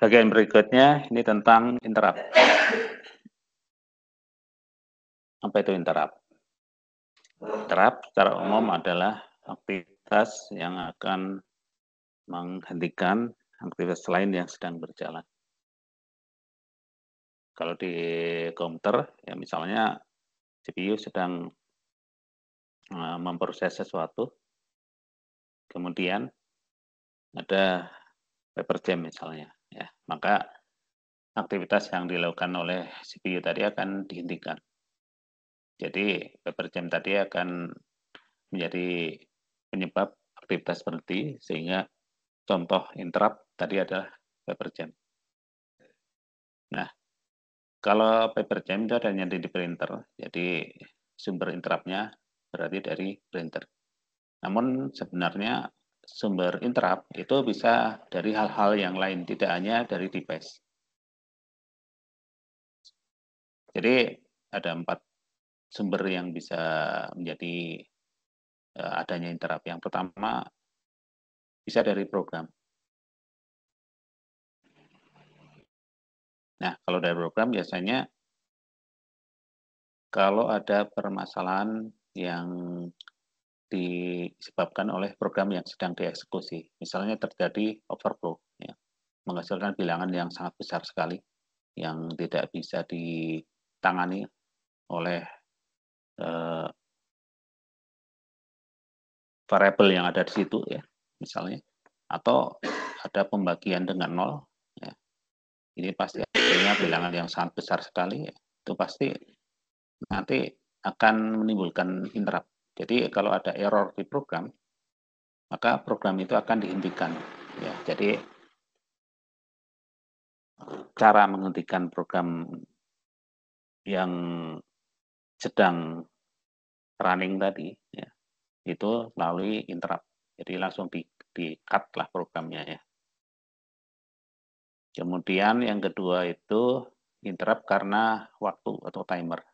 Bagian berikutnya ini tentang interrupt. Apa itu interrupt? Interrupt secara umum adalah aktivitas yang akan menghentikan aktivitas lain yang sedang berjalan. Kalau di komputer, ya misalnya CPU sedang memproses sesuatu, kemudian ada paper jam misalnya, ya maka aktivitas yang dilakukan oleh CPU tadi akan dihentikan. Jadi paper jam tadi akan menjadi penyebab aktivitas berhenti, sehingga contoh interrupt tadi adalah paper jam. Nah, kalau paper jam itu adanya di printer, jadi sumber interrupt-nya berarti dari printer. Namun sebenarnya sumber interrupt itu bisa dari hal-hal yang lain, tidak hanya dari device. Jadi ada 4 sumber yang bisa menjadi adanya interrupt. Yang pertama bisa dari program. Nah, kalau dari program biasanya kalau ada permasalahan yang disebabkan oleh program yang sedang dieksekusi. Misalnya terjadi overflow, ya, menghasilkan bilangan yang sangat besar sekali, yang tidak bisa ditangani oleh eh, variabel yang ada di situ, ya, misalnya, atau ada pembagian dengan nol, ya, ini pasti hasilnya bilangan yang sangat besar sekali, ya, itu pasti nanti akan menimbulkan interrupt. Jadi kalau ada error di program, maka program itu akan dihentikan. Ya, jadi cara menghentikan program yang sedang running tadi, ya, itu melalui interrupt. Jadi langsung di cut lah programnya, ya. Kemudian yang kedua itu interrupt karena waktu atau timer.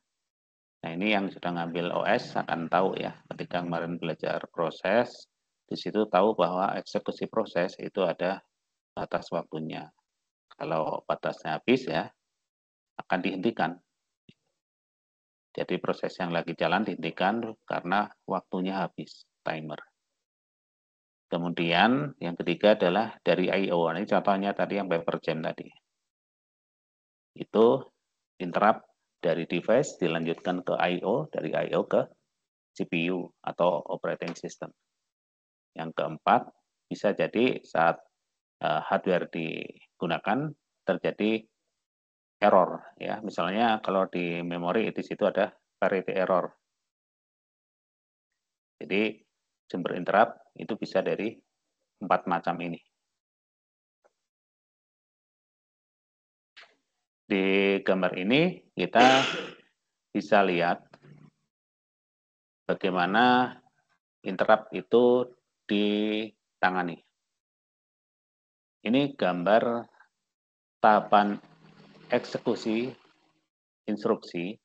Nah, ini yang sudah ngambil OS akan tahu, ya, ketika kemarin belajar proses, di situ tahu bahwa eksekusi proses itu ada batas waktunya. Kalau batasnya habis, ya, akan dihentikan. Jadi proses yang lagi jalan dihentikan karena waktunya habis, timer. Kemudian yang ketiga adalah dari I/O. Ini contohnya tadi yang paper jam tadi. Itu interrupt dari device dilanjutkan ke I/O, dari I/O ke CPU atau operating system. Yang keempat, bisa jadi saat hardware digunakan terjadi error, ya. Misalnya kalau di memori di situ ada parity error. Jadi sumber interrupt itu bisa dari 4 macam ini. Di gambar ini kita bisa lihat bagaimana interrupt itu ditangani. Ini gambar tahapan eksekusi instruksi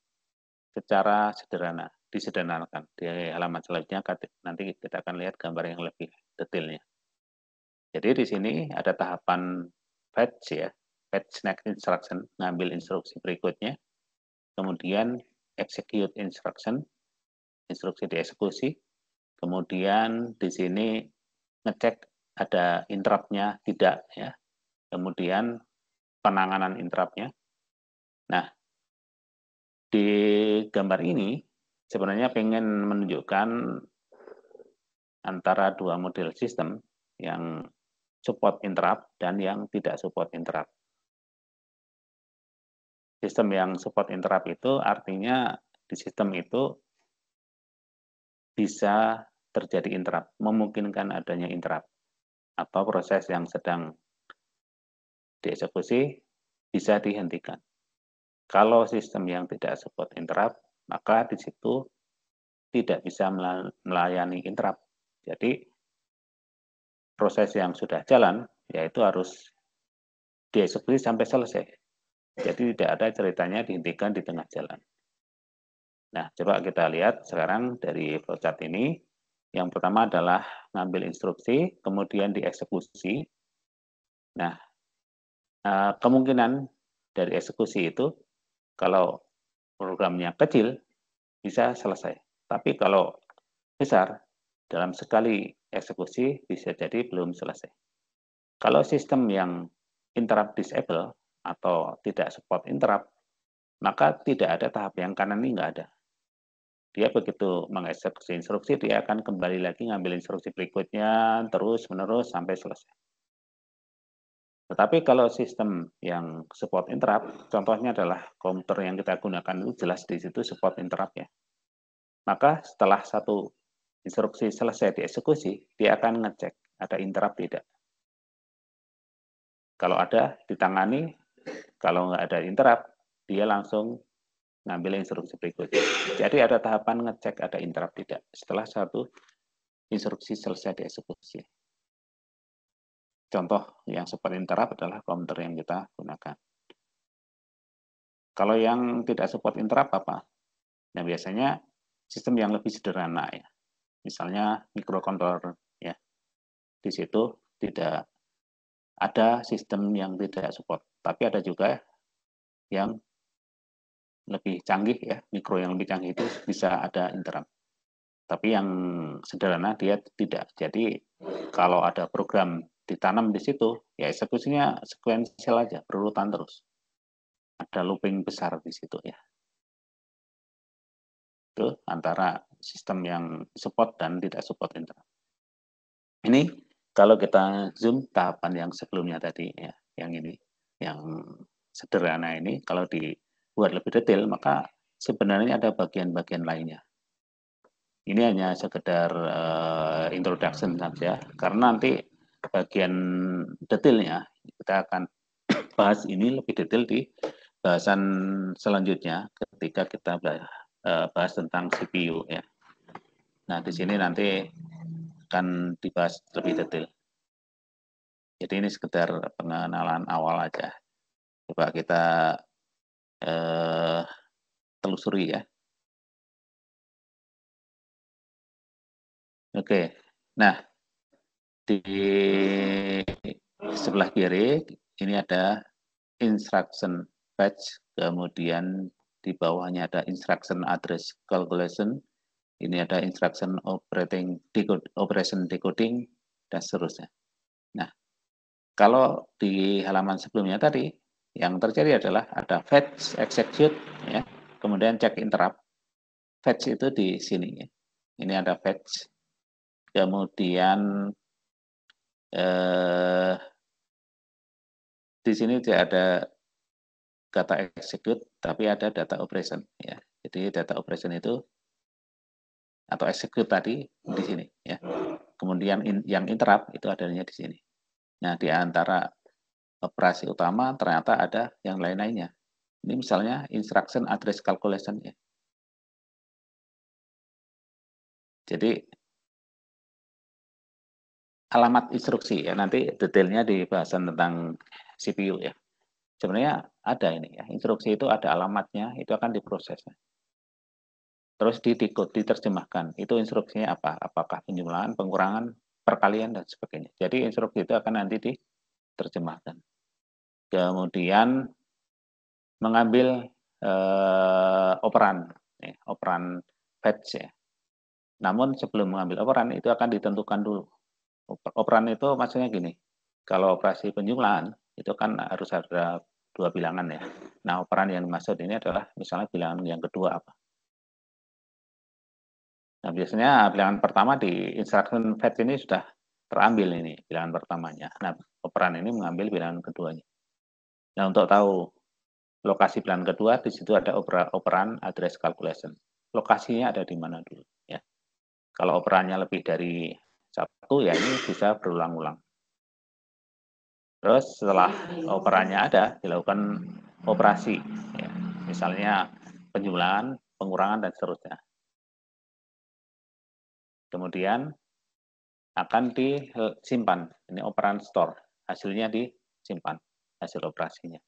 secara sederhana, disederhanakan. Di halaman selanjutnya nanti kita akan lihat gambar yang lebih detailnya. Jadi di sini ada tahapan fetch, ya, fetch next instruction, ngambil instruksi berikutnya, kemudian execute instruction, instruksi dieksekusi, kemudian di sini ngecek ada interrupt-nya tidak, ya, kemudian penanganan interrupt-nya. Nah, di gambar ini sebenarnya pengen menunjukkan antara dua model sistem yang support interrupt dan yang tidak support interrupt. Sistem yang support interrupt itu artinya di sistem itu bisa terjadi interrupt, memungkinkan adanya interrupt, atau proses yang sedang dieksekusi bisa dihentikan. Kalau sistem yang tidak support interrupt, maka di situ tidak bisa melayani interrupt. Jadi proses yang sudah jalan, yaitu harus dieksekusi sampai selesai. Jadi tidak ada ceritanya dihentikan di tengah jalan. Nah, coba kita lihat sekarang dari flowchart ini. Yang pertama adalah ngambil instruksi, kemudian dieksekusi. Nah, kemungkinan dari eksekusi itu kalau programnya kecil bisa selesai. Tapi kalau besar, dalam sekali eksekusi bisa jadi belum selesai. Kalau sistem yang interrupt disable atau tidak support interrupt, maka tidak ada tahap yang kanan ini nggak ada. Dia begitu mengeksekusi instruksi, dia akan kembali lagi ngambil instruksi berikutnya, terus-menerus sampai selesai. Tetapi kalau sistem yang support interrupt, contohnya adalah komputer yang kita gunakan itu jelas di situ support interrupt ya. Maka setelah satu instruksi selesai dieksekusi, dia akan ngecek ada interrupt tidak. Kalau ada, ditangani. Kalau nggak ada interrupt, dia langsung ngambil instruksi berikutnya. Jadi ada tahapan ngecek ada interrupt tidak. Setelah satu instruksi selesai dieksekusi. Contoh yang seperti interrupt adalah komputer yang kita gunakan. Kalau yang tidak support interrupt apa? Nah, biasanya sistem yang lebih sederhana ya. Misalnya microcontroller ya. Di situ tidak ada sistem yang tidak support, tapi ada juga yang lebih canggih ya, mikro yang lebih canggih itu bisa ada interrupt. Tapi yang sederhana dia tidak. Jadi kalau ada program ditanam di situ, ya eksekusinya sekuensial aja, berurutan terus. Ada looping besar di situ ya. Itu antara sistem yang support dan tidak support interrupt. Ini kalau kita zoom tahapan yang sebelumnya tadi ya, yang ini, yang sederhana ini, kalau dibuat lebih detail, maka sebenarnya ada bagian-bagian lainnya. Ini hanya sekedar introduction saja, karena nanti bagian detailnya kita akan bahas ini lebih detail di bahasan selanjutnya ketika kita bahas tentang CPU ya. Nah, di sini nanti akan dibahas lebih detail. Jadi ini sekedar pengenalan awal aja. Coba kita telusuri ya. Oke, nah di sebelah kiri ini ada instruction fetch, kemudian di bawahnya ada instruction address calculation, ini ada instruction operation decoding, dan seterusnya. Nah, kalau di halaman sebelumnya tadi, yang terjadi adalah ada fetch, execute, ya, kemudian check interrupt. Fetch itu di sini. Ya. Ini ada fetch, kemudian di sini tidak ada data execute, tapi ada data operation. Ya. Jadi data operation itu atau execute tadi di sini. Ya. Kemudian yang interrupt itu adanya di sini. Nah, di antara operasi utama ternyata ada yang lain-lainnya. Ini misalnya instruction address calculation ya. Jadi alamat instruksi ya, nanti detailnya di bahasan tentang CPU ya. Sebenarnya ada ini ya, instruksi itu ada alamatnya, itu akan diproses. Terus diterjemahkan, itu instruksinya apa? Apakah penjumlahan, pengurangan, perkalian, dan sebagainya. Jadi instruksi itu akan nanti diterjemahkan. Kemudian mengambil operan, operan fetch ya. Namun sebelum mengambil operan itu akan ditentukan dulu. Operan itu maksudnya gini, kalau operasi penjumlahan itu kan harus ada dua bilangan ya. Nah operan yang dimaksud ini adalah misalnya bilangan yang kedua apa. Nah biasanya bilangan pertama di instruction fetch ini sudah terambil ini bilangan pertamanya. Nah operan ini mengambil bilangan keduanya. Nah untuk tahu lokasi bilangan kedua di situ ada operan address calculation. Lokasinya ada di mana dulu ya. Kalau operannya lebih dari satu ya ini bisa berulang-ulang. Terus setelah operannya ada, dilakukan operasi, ya. Misalnya penjumlahan, pengurangan, dan seterusnya. Kemudian akan disimpan, ini operan store, hasilnya disimpan, hasil operasinya.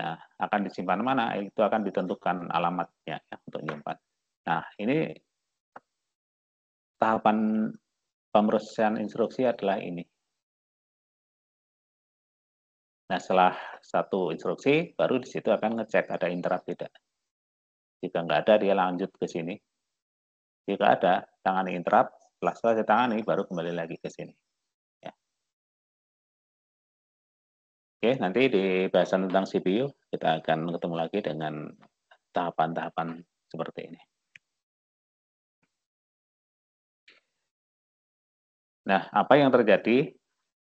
Nah, akan disimpan mana? Itu akan ditentukan alamatnya ya, untuk menyimpan. Nah, ini tahapan pemrosesan instruksi adalah ini. Nah, setelah satu instruksi, baru di situ akan ngecek ada interrupt tidak. Jika nggak ada, dia lanjut ke sini. Jika ada, tangani interrupt. Setelah selesai tangani, baru kembali lagi ke sini. Ya. Oke, nanti di bahasan tentang CPU, kita akan ketemu lagi dengan tahapan-tahapan seperti ini. Nah, apa yang terjadi?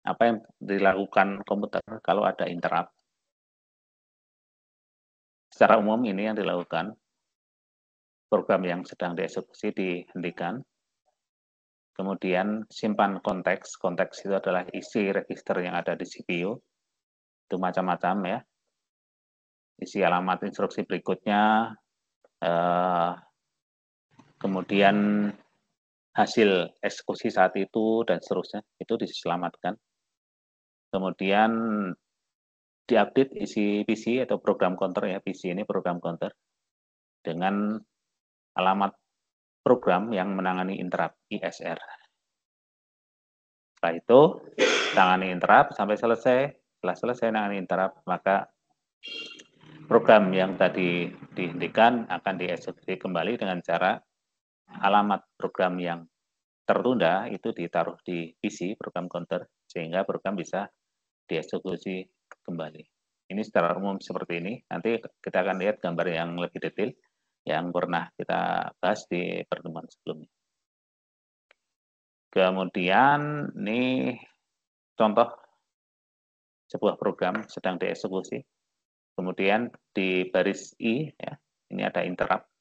Apa yang dilakukan komputer kalau ada interrupt? Secara umum ini yang dilakukan, program yang sedang dieksekusi dihentikan, kemudian simpan konteks. Konteks itu adalah isi register yang ada di CPU. Itu macam-macam ya. Isi alamat instruksi berikutnya, kemudian hasil eksekusi saat itu, dan seterusnya. Itu diselamatkan. Kemudian diupdate isi PC atau program counter ya. PC ini program counter dengan alamat program yang menangani interrupt, ISR. Setelah itu, tangani interrupt sampai selesai. Setelah selesai menangani interrupt, maka program yang tadi dihentikan akan dieksekusi kembali dengan cara alamat program yang tertunda itu ditaruh di PC, program counter, sehingga program bisa dieksekusi kembali. Ini secara umum seperti ini. Nanti kita akan lihat gambar yang lebih detail yang pernah kita bahas di pertemuan sebelumnya. Kemudian ini contoh sebuah program sedang dieksekusi. Kemudian di baris I, ya, ini ada interrupt.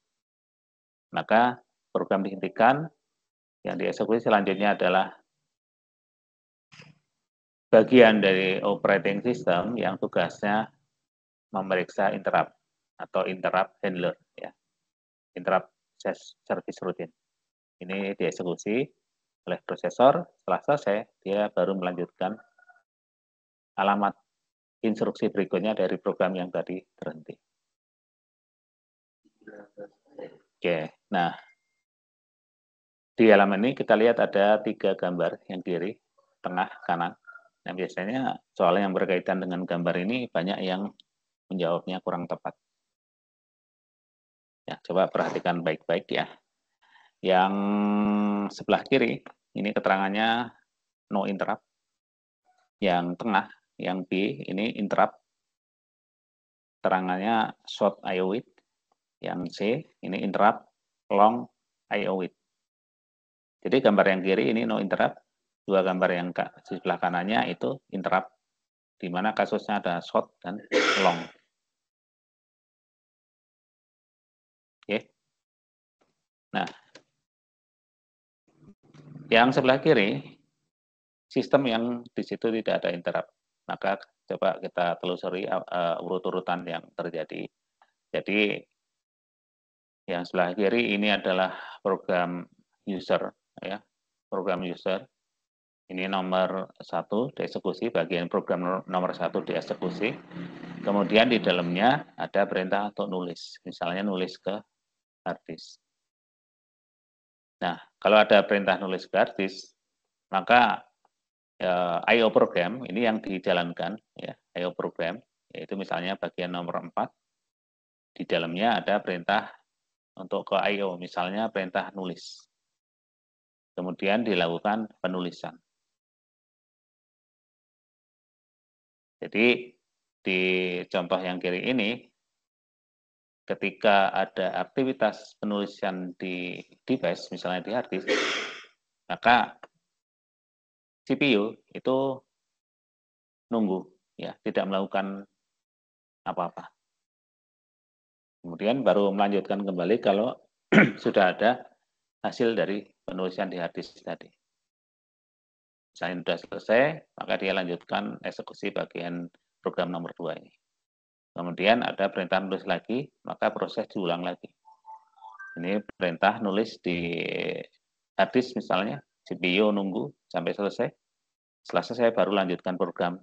Maka program dihentikan, yang dieksekusi selanjutnya adalah bagian dari operating system yang tugasnya memeriksa interrupt atau interrupt handler, ya, interrupt service routine. Ini dieksekusi oleh prosesor. Setelah selesai, dia baru melanjutkan alamat instruksi berikutnya dari program yang tadi terhenti. Oke, nah di halaman ini kita lihat ada 3 gambar, yang kiri, tengah, kanan. Nah, biasanya soal yang berkaitan dengan gambar ini banyak yang menjawabnya kurang tepat. Ya, coba perhatikan baik-baik ya. Yang sebelah kiri, ini keterangannya no interrupt. Yang tengah, yang B, ini interrupt. Keterangannya short IO wait. Yang C, ini interrupt long IO wait. Jadi gambar yang kiri ini no interrupt. 2 gambar yang di sebelah kanannya itu interrupt, di mana kasusnya ada short dan long. Oke. Nah, yang sebelah kiri, sistem yang di situ tidak ada interrupt. Maka coba kita telusuri urut-urutan yang terjadi. Jadi yang sebelah kiri ini adalah program user, ya, program user. Ini nomor 1 dieksekusi, bagian program nomor 1 dieksekusi. Kemudian di dalamnya ada perintah untuk nulis, misalnya nulis ke hard disk. Nah, kalau ada perintah nulis ke hard disk, maka I/O program ini yang dijalankan, ya, I/O program, yaitu misalnya bagian nomor 4, di dalamnya ada perintah untuk ke I/O, misalnya perintah nulis. Kemudian dilakukan penulisan. Jadi di contoh yang kiri ini, ketika ada aktivitas penulisan di device, misalnya di hard disk, maka CPU itu nunggu, ya, tidak melakukan apa-apa. Kemudian baru melanjutkan kembali kalau sudah ada hasil dari penulisan di hard disk tadi. Misalnya sudah selesai, maka dia lanjutkan eksekusi bagian program nomor 2 ini. Kemudian ada perintah nulis lagi, maka proses diulang lagi. Ini perintah nulis di hard disk misalnya, CPU nunggu sampai selesai. Setelah selesai baru lanjutkan program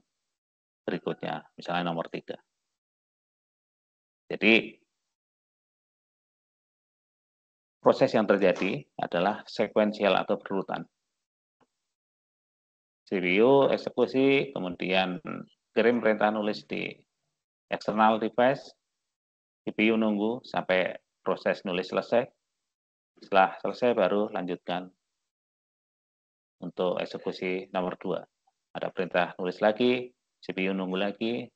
berikutnya, misalnya nomor 3. Jadi proses yang terjadi adalah sekuensial atau berurutan. CPU eksekusi, kemudian kirim perintah nulis di external device, CPU nunggu sampai proses nulis selesai. Setelah selesai baru lanjutkan untuk eksekusi nomor 2. Ada perintah nulis lagi, CPU nunggu lagi,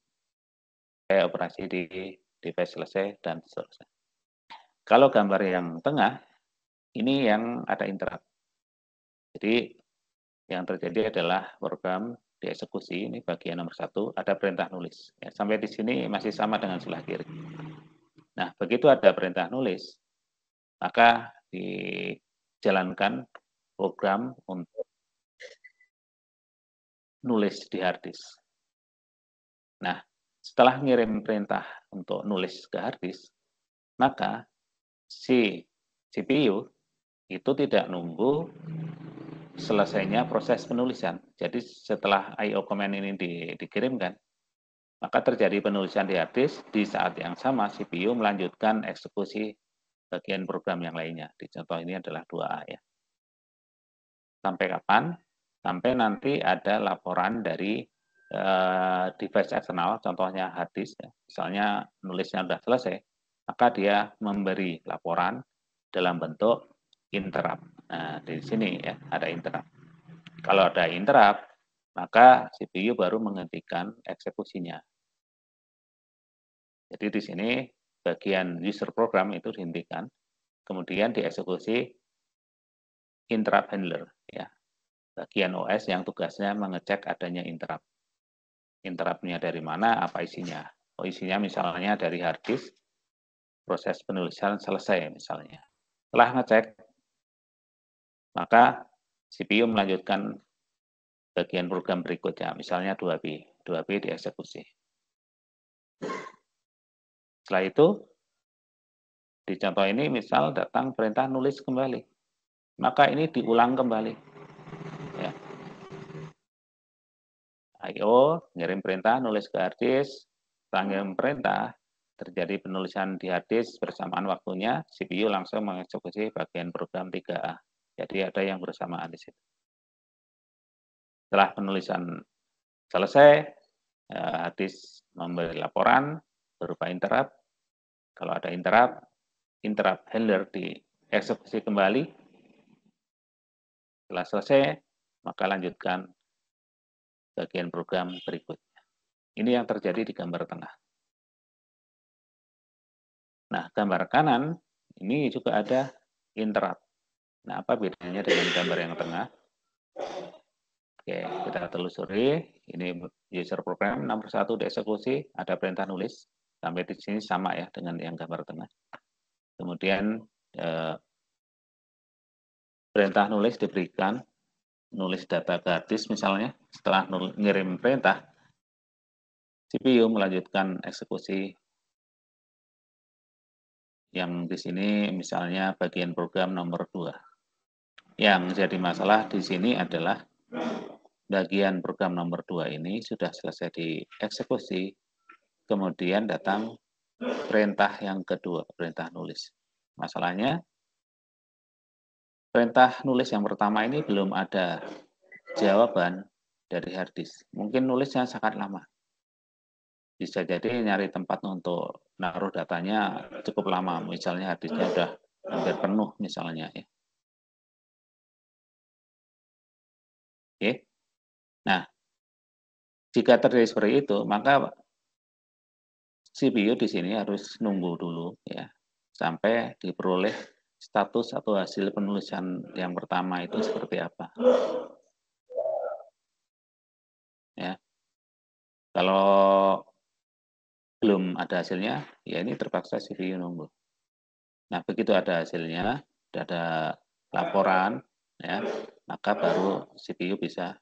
kayak operasi di device selesai dan seterusnya. Kalau gambar yang tengah, ini yang ada interrupt. Jadi yang terjadi adalah program dieksekusi, ini bagian nomor 1, ada perintah nulis. Ya, sampai di sini masih sama dengan sebelah kiri. Nah, begitu ada perintah nulis, maka dijalankan program untuk nulis di hard disk. Nah, setelah ngirim perintah untuk nulis ke hard disk, maka si CPU itu tidak nunggu selesainya proses penulisan. Jadi setelah I/O command ini dikirimkan, maka terjadi penulisan di hard disk, di saat yang sama CPU melanjutkan eksekusi bagian program yang lainnya. Di contoh ini adalah 2A ya. Sampai kapan? Sampai nanti ada laporan dari device eksternal, contohnya hard disk, ya. Misalnya nulisnya sudah selesai, maka dia memberi laporan dalam bentuk interrupt. Nah, di sini ya ada interrupt. Kalau ada interrupt, maka CPU baru menghentikan eksekusinya. Jadi di sini bagian user program itu dihentikan, kemudian dieksekusi interrupt handler, ya. Bagian OS yang tugasnya mengecek adanya interrupt. Interrupt-nya dari mana, apa isinya. Oh, isinya misalnya dari hard disk, proses penulisan selesai misalnya. Setelah ngecek, maka CPU melanjutkan bagian program berikutnya, misalnya 2B. 2B dieksekusi. Setelah itu, di contoh ini misal datang perintah nulis kembali. Maka ini diulang kembali. Ya. I/O, ngirim perintah, nulis ke hard disk, setelah ngirim perintah, terjadi penulisan di hard disk bersamaan waktunya, CPU langsung mengeksekusi bagian program 3A. Jadi ada yang bersamaan di situ. Setelah penulisan selesai, hard disk memberi laporan berupa interrupt. Kalau ada interrupt handler dieksekusi kembali. Setelah selesai, maka lanjutkan bagian program berikutnya. Ini yang terjadi di gambar tengah. Nah, gambar kanan, ini juga ada interrupt. Nah, apa bedanya dengan gambar yang tengah? Oke, kita telusuri. Ini user program nomor 1 dieksekusi, ada perintah nulis. Sampai di sini sama ya dengan yang gambar tengah. Kemudian perintah nulis diberikan, nulis data ke hard disk misalnya. Setelah ngirim perintah, CPU melanjutkan eksekusi yang di sini misalnya bagian program nomor 2. Yang jadi masalah di sini adalah bagian program nomor 2 ini sudah selesai dieksekusi, kemudian datang perintah yang kedua, perintah nulis. Masalahnya, perintah nulis yang pertama ini belum ada jawaban dari hard disk. Mungkin nulisnya sangat lama. Bisa jadi nyari tempat untuk naruh datanya cukup lama, misalnya hard disknya sudah hampir penuh misalnya ya. Oke. Nah, jika terjadi seperti itu, maka CPU di sini harus nunggu dulu ya sampai diperoleh status atau hasil penulisan yang pertama itu seperti apa. Ya. Kalau belum ada hasilnya, ya ini terpaksa CPU nunggu. Nah, begitu ada hasilnya, ada laporan, ya, maka baru CPU bisa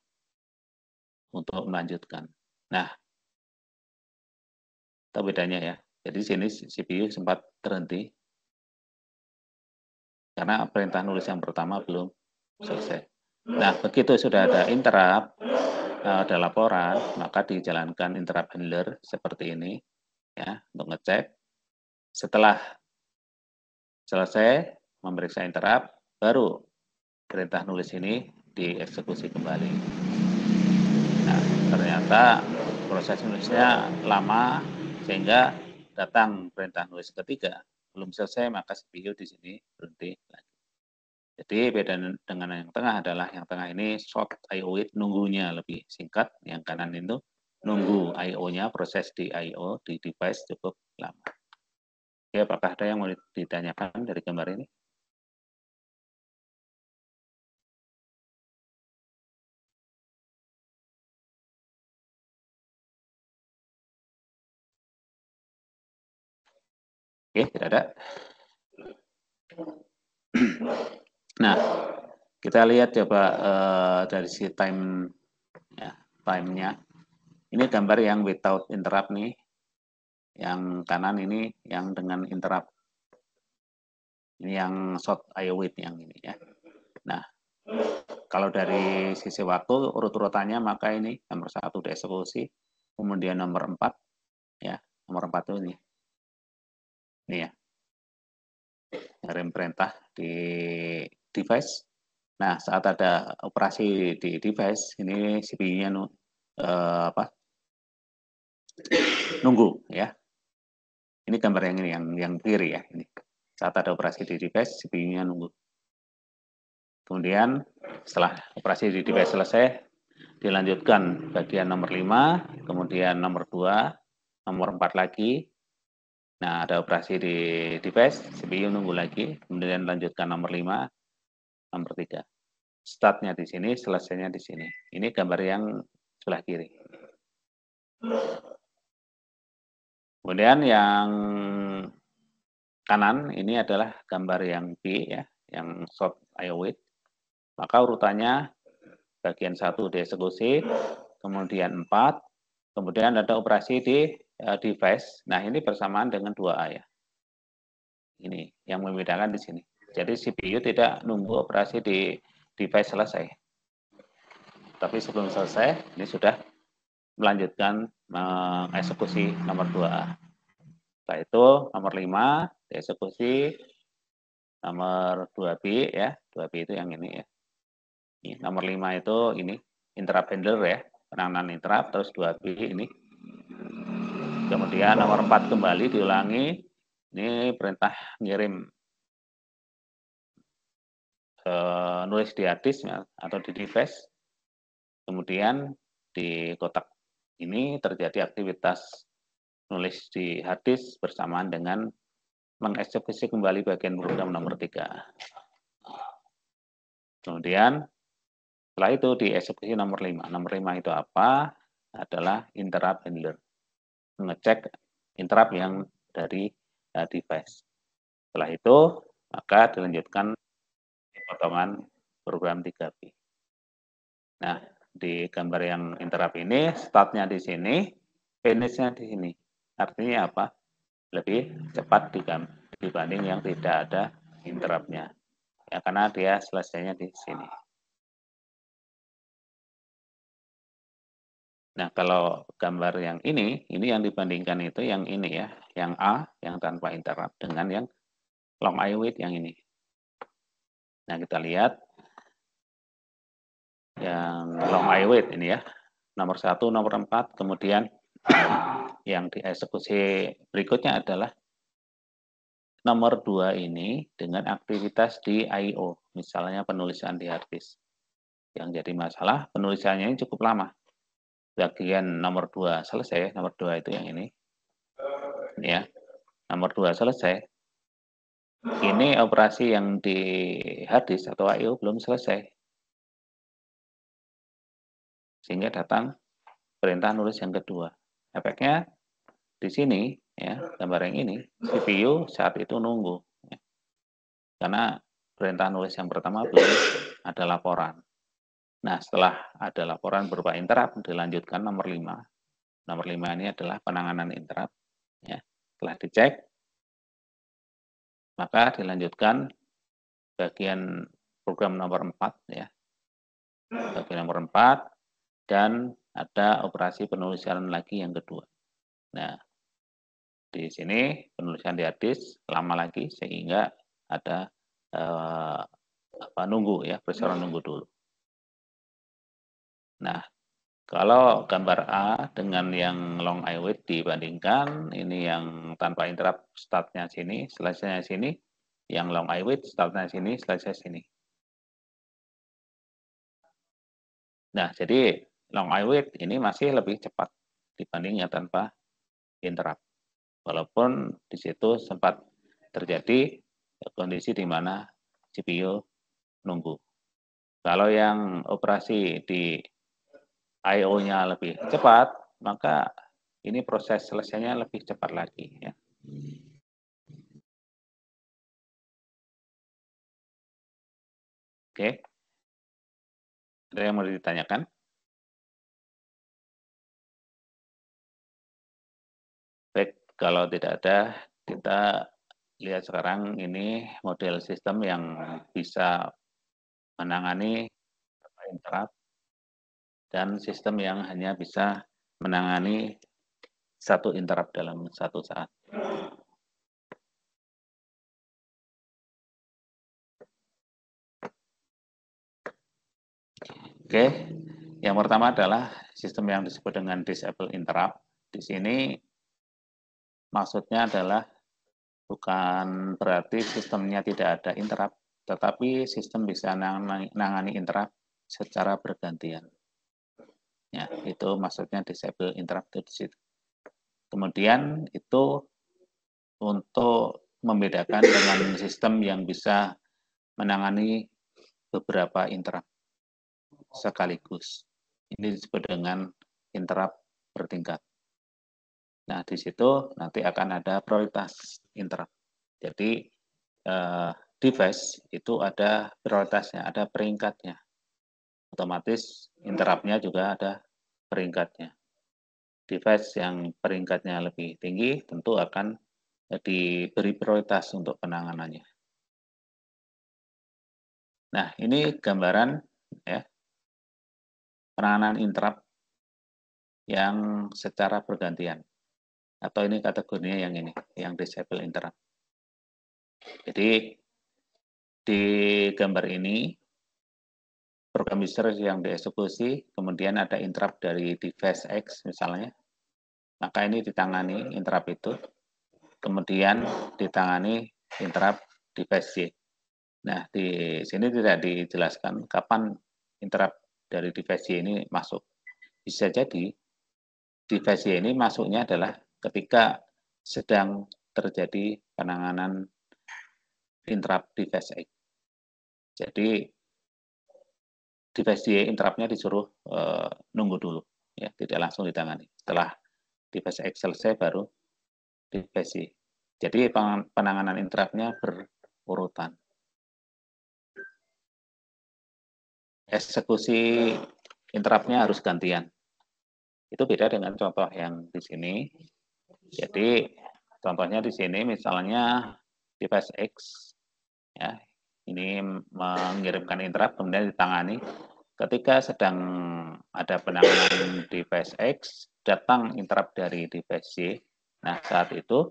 untuk melanjutkan. Nah, itu bedanya ya. Jadi sini CPU sempat terhenti karena perintah nulis yang pertama belum selesai. Nah, begitu sudah ada interrupt, ada laporan, maka dijalankan interrupt handler seperti ini, ya, untuk ngecek. Setelah selesai memeriksa interrupt, baru perintah nulis ini dieksekusi kembali. Nah, ternyata proses nulisnya lama sehingga datang perintah nulis ketiga belum selesai, maka CPU di sini berhenti lagi. Jadi beda dengan yang tengah adalah yang tengah ini short IO wait, nunggunya lebih singkat, yang kanan itu nunggu IO-nya, proses di IO di device cukup lama. Oke, apakah ada yang mau ditanyakan dari gambar ini? Oke, tidak ada. Nah, kita lihat coba dari si time ya, time-nya. Ini gambar yang without interrupt nih. Yang kanan ini yang dengan interrupt. Ini yang short IO wait yang ini ya. Nah, kalau dari sisi waktu urut-urutannya maka ini nomor 1 dieksekusi, kemudian nomor 4 ya, nomor 4 itu ini. Ini ya. Ngirim perintah di device. Nah, saat ada operasi di device, ini CPU-nya nunggu ya. Ini gambar yang ini yang kiri ya. Ini saat ada operasi di device, CPU-nya nunggu. Kemudian setelah operasi di device selesai, dilanjutkan bagian nomor 5, kemudian nomor 2, nomor 4 lagi. Nah, ada operasi di device, CPU nunggu lagi, kemudian lanjutkan nomor 5, nomor 3. Startnya di sini, selesainya di sini. Ini gambar yang sebelah kiri. Kemudian yang kanan ini adalah gambar yang B ya, yang short IO wait. Maka urutannya bagian 1 dieksekusi, kemudian 4, kemudian ada operasi di device. Nah, ini bersamaan dengan 2A ya. Ini yang membedakan di sini. Jadi CPU tidak nunggu operasi di device selesai. Tapi sebelum selesai, ini sudah melanjutkan mengeksekusi nomor 2A. Setelah itu nomor 5 dieksekusi, nomor 2B ya, 2B itu yang ini ya. Ini, nomor 5 itu ini interrupt handler ya, penanganan interrupt, terus 2B ini. Kemudian nomor 4 kembali diulangi, ini perintah ngirim nulis di hard disk atau di device. Kemudian di kotak ini terjadi aktivitas nulis di hard disk bersamaan dengan mengeksekusi kembali bagian program nomor 3. Kemudian setelah itu dieksekusi nomor 5. Nomor 5 itu apa? Adalah interrupt handler. Mengecek interrupt yang dari device. Setelah itu, maka dilanjutkan potongan program 3B. Nah, di gambar yang interrupt ini, startnya di sini, finish-nya di sini. Artinya apa? Lebih cepat dibanding yang tidak ada interrupt-nya. Ya, karena dia selesainya di sini. Nah, kalau gambar yang ini yang dibandingkan itu yang ini ya, yang A, yang tanpa interrupt, dengan yang long IO wait yang ini. Nah, kita lihat yang long IO wait ini ya, nomor 1, nomor 4, kemudian yang dieksekusi berikutnya adalah nomor 2 ini dengan aktivitas di IO, misalnya penulisan di hard disk. Yang jadi masalah, penulisannya ini cukup lama. Bagian nomor 2 selesai, nomor 2 itu yang ini ya, nomor 2 selesai. Ini operasi yang di hard disk atau IO belum selesai. Sehingga datang perintah nulis yang kedua. Efeknya di sini ya, gambar yang ini, CPU saat itu nunggu. Ya. Karena perintah nulis yang pertama belum ada laporan. Nah, setelah ada laporan berupa interrupt, dilanjutkan nomor 5. Nomor 5 ini adalah penanganan interrupt. Ya. Setelah dicek, maka dilanjutkan bagian program nomor 4. Ya. Bagian nomor 4, dan ada operasi penulisan lagi yang kedua. Nah, di sini penulisan di hard disk lama lagi sehingga ada nunggu ya, persoalan nunggu dulu. Nah, Kalau gambar A dengan yang long IWait dibandingkan, ini yang tanpa interrupt startnya sini, selesainya sini, yang long IWait startnya sini, selesai sini. Nah, jadi long IWait ini masih lebih cepat dibanding yang tanpa interrupt. Walaupun di situ sempat terjadi kondisi di mana CPU nunggu. Kalau yang operasi di I/O-nya lebih cepat, maka ini proses selesainya lebih cepat lagi. Ya. Oke, ada yang mau ditanyakan? Baik, kalau tidak ada, kita lihat sekarang ini model sistem yang bisa menangani interrupt dan sistem yang hanya bisa menangani satu interrupt dalam satu saat. Oke, yang pertama adalah sistem yang disebut dengan disable interrupt. Di sini maksudnya adalah bukan berarti sistemnya tidak ada interrupt, tetapi sistem bisa menangani interrupt secara bergantian. Ya, itu maksudnya disable interrupt di situ. Kemudian itu untuk membedakan dengan sistem yang bisa menangani beberapa interrupt sekaligus. Ini disebut dengan interrupt bertingkat. Nah, di situ nanti akan ada prioritas interrupt. Jadi, device itu ada prioritasnya, ada peringkatnya. Otomatis interrupt-nya juga ada peringkatnya. Device yang peringkatnya lebih tinggi tentu akan diberi prioritas untuk penanganannya. Nah, ini gambaran ya penanganan interrupt yang secara bergantian. Atau ini kategorinya yang ini, yang disable interrupt. Jadi di gambar ini program user yang dieksekusi, kemudian ada interrupt dari device X misalnya, maka ini ditangani interrupt itu, kemudian ditangani interrupt device Y. Nah, di sini tidak dijelaskan kapan interrupt dari device Y ini masuk. Bisa jadi device Y ini masuknya adalah ketika sedang terjadi penanganan interrupt device X. Jadi device Y interrupt-nya disuruh nunggu dulu, ya, tidak langsung ditangani. Setelah device X selesai baru device Y. Jadi penanganan interrupt-nya berurutan. Eksekusi interrupt-nya harus gantian. Itu beda dengan contoh yang di sini. Jadi contohnya di sini misalnya device X ya, ini mengirimkan interrupt kemudian ditangani. Ketika sedang ada penanganan device X, datang interrupt dari device Y. Nah, saat itu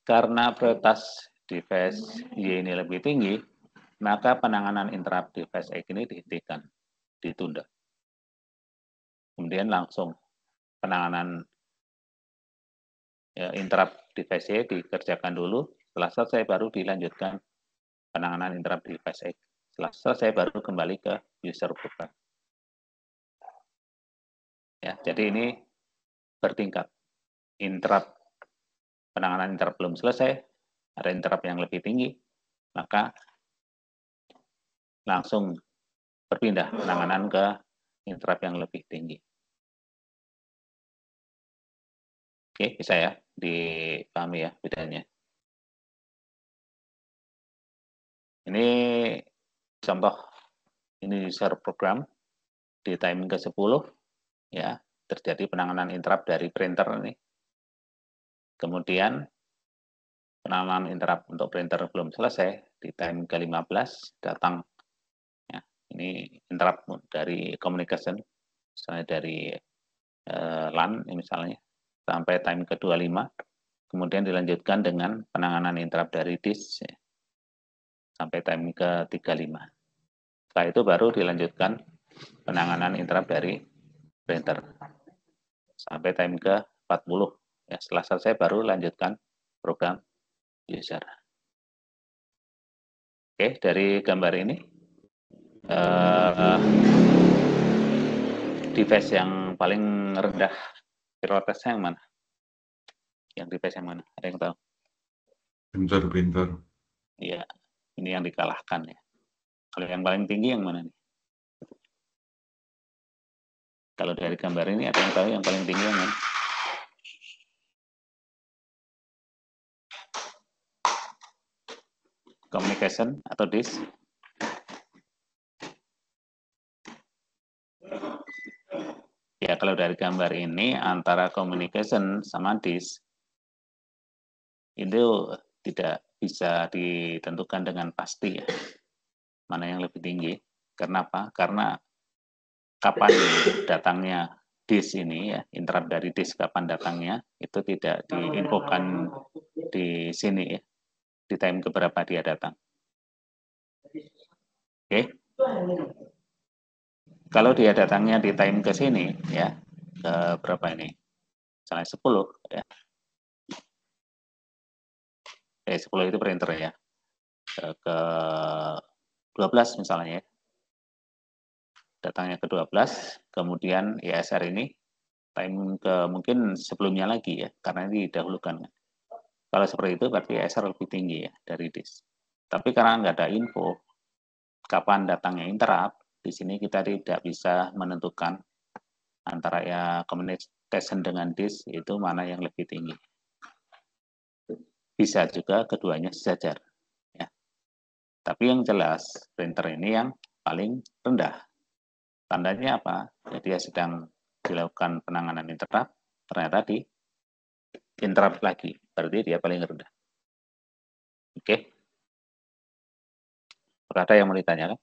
karena prioritas device Y ini lebih tinggi, maka penanganan interrupt device X ini dihentikan, ditunda. Kemudian langsung penanganan interrupt device Y dikerjakan dulu, setelah selesai baru dilanjutkan penanganan interrupt device X. Setelah selesai baru kembali ke user program. Ya, jadi ini bertingkat. Interrupt penanganan interrupt belum selesai, ada interrupt yang lebih tinggi, maka langsung berpindah penanganan ke interrupt yang lebih tinggi. Oke, bisa ya dipahami ya bedanya. Ini contoh ini user program di timing ke-10 ya, terjadi penanganan interrupt dari printer ini. Kemudian penanganan interrupt untuk printer belum selesai, di time ke-15 datang ya, ini interrupt dari communication, misalnya dari LAN misalnya, sampai time ke-25, kemudian dilanjutkan dengan penanganan interrupt dari disk ya, sampai time ke-35. Setelah itu baru dilanjutkan penanganan interrupt dari printer sampai time ke 40. Ya, setelah selesai baru lanjutkan program user. Oke, dari gambar ini device yang paling rendah prioritasnya yang mana? Yang device yang mana? Ada yang tahu? Printer. Iya, ini yang dikalahkan ya. Kalau yang paling tinggi yang mana nih? Kalau dari gambar ini ada yang tahu yang paling tinggi yang mana? Communication atau disk? Ya, kalau dari gambar ini antara communication sama disk itu tidak bisa ditentukan dengan pasti ya. Mana yang lebih tinggi? Karena apa? Karena kapan datangnya disk ini ya, interrupt dari disk kapan datangnya itu tidak diinfokan di sini ya, di time keberapa dia datang. Oke. Kalau dia datangnya di time ke sini ya, ke berapa ini? Misalnya 10 ya. 10 itu printer ya. Ke 12 misalnya ya. Datangnya ke 12, kemudian ISR ini time ke mungkin sebelumnya lagi ya, karena ini didahulukan kan. Kalau seperti itu berarti ISR lebih tinggi ya dari disk. Tapi karena nggak ada info kapan datangnya interrupt, di sini kita tidak bisa menentukan antara ya communication dengan disk itu mana yang lebih tinggi. Bisa juga keduanya sejajar. Ya. Tapi yang jelas printer ini yang paling rendah. Tandanya apa? Jadi dia sedang dilakukan penanganan interrupt, ternyata di interrupt lagi. Berarti dia paling rendah. Oke. Apakah ada yang mau ditanyakan?